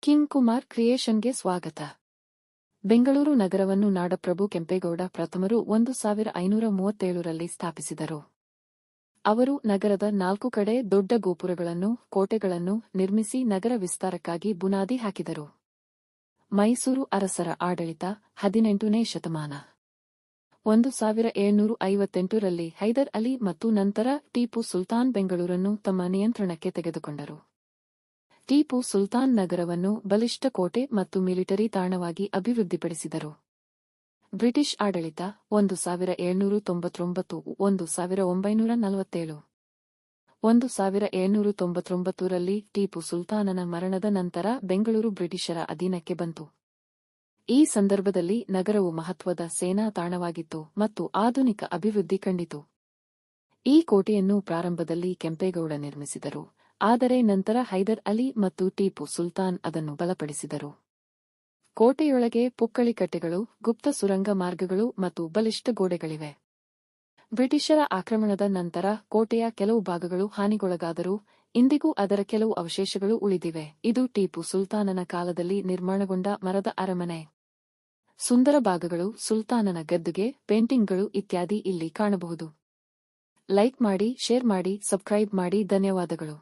King Kumar ಕ್ರಿಯೇಷನ್ಗೆ ಸ್ವಾಗತ. ಬೆಂಗಳೂರು ನಗರವನ್ನು ನಾಡಪ್ರಭು ಕೆಂಪೇಗೌಡ ಪ್ರಥಮರು 1537ರಲ್ಲಿ ಸ್ಥಾಪಿಸಿದರು. ಅವರು ನಗರದ 4 ಕಡೆ ದೊಡ್ಡ ಗೋಪುರಗಳನ್ನು, ಕೋಟೆಗಳನ್ನು ನಿರ್ಮಿಸಿ ನಗರ ವಿಸ್ತಾರಕ್ಕಾಗಿ ಬುನಾದಿ ಹಾಕಿದರು. ಮೈಸೂರು ಅರಸರ ಆಡಳಿತ 18ನೇ ಶತಮಾನ. 1758ರಲ್ಲಿ ಹೈದರ್ ಅಲಿ ಮತ್ತು ನಂತರ ಟಿಪ್ಪು ಸುಲ್ತಾನ್ ಬೆಂಗಳೂರನ್ನು ತಮ್ಮ ನಿಯಂತ್ರಣಕ್ಕೆ ತೆಗೆದುಕೊಂಡರು. ಟಿಪ್ಪು ಸುಲ್ತಾನ್ ನಗರವನ್ನು ಬಲಿಷ್ಠ ಕೋಟೆ ಮತ್ತು ಮಿಲಿಟರಿ ತಾಣವಾಗಿ ಅಭಿವೃದ್ಧಿಪಡಿಸಿದರು. ಬ್ರಿಟಿಷ್ ಆಡಳಿತ 1799–1947. 1799ರಲ್ಲಿ ಟಿಪ್ಪು ಸುಲ್ತಾನನ ಮರಣದ ನಂತರ ಬೆಂಗಳೂರು ಬ್ರಿಟಿಷರ ಅಧೀನಕ್ಕೆ ಬಂತು. ಈ ಸಂದರ್ಭದಲ್ಲಿ ನಗರವು ಮಹತ್ವದ ಸೇನಾ ತಾಣವಾಗಿತ್ತು ಮತ್ತು ಆಧುನಿಕ ಅಭಿವೃದ್ಧಿ ಕಂಡಿತು. ಈ ಕೋಟೆಯನ್ನು ಪ್ರಾರಂಭದಲ್ಲಿ ಕೆಂಪೇಗೌಡ ನಿರ್ಮಿಸಿದರು, ಆದರೆ ನಂತರ ಹೈದರ್ ಅಲಿ ಮತ್ತು ಟಿಪ್ಪು ಸುಲ್ತಾನ್ ಅದನ್ನು ಬಲಪಡಿಸಿದರು. ಕೋಟೆಯೊಳಗೆ ಪುಕ್ಕಳಿಕಟ್ಟೆಗಳು, ಗುಪ್ತ ಸುರಂಗ ಮಾರ್ಗಗಳು ಮತ್ತು ಬಲಿಷ್ಠ ಗೋಡೆಗಳಿವೆ. ಬ್ರಿಟಿಷರ ಆಕ್ರಮಣದ ನಂತರ ಕೋಟೆಯ ಕೆಲವು ಭಾಗಗಳು ಹಾನಿಗೊಳಗಾದರೂ ಇಂದಿಗೂ ಅದರ ಕೆಲವು ಅವಶೇಷಗಳು ಉಳಿದಿವೆ. ಇದು ಟಿಪ್ಪು ಸುಲ್ತಾನನ ಕಾಲದಲ್ಲಿ ನಿರ್ಮಾಣಗೊಂಡ ಮರದ ಅರಮನೆ. ಸುಂದರ ಭಾಗಗಳು, ಸುಲ್ತಾನನ ಗದ್ದುಗೆ, ಪೇಂಟಿಂಗ್ಗಳು ಇತ್ಯಾದಿ ಇಲ್ಲಿ ಕಾಣಬಹುದು. ಲೈಕ್ ಮಾಡಿ, ಶೇರ್ ಮಾಡಿ, ಸಬ್ಸ್ಕ್ರೈಬ್ ಮಾಡಿ. ಧನ್ಯವಾದಗಳು.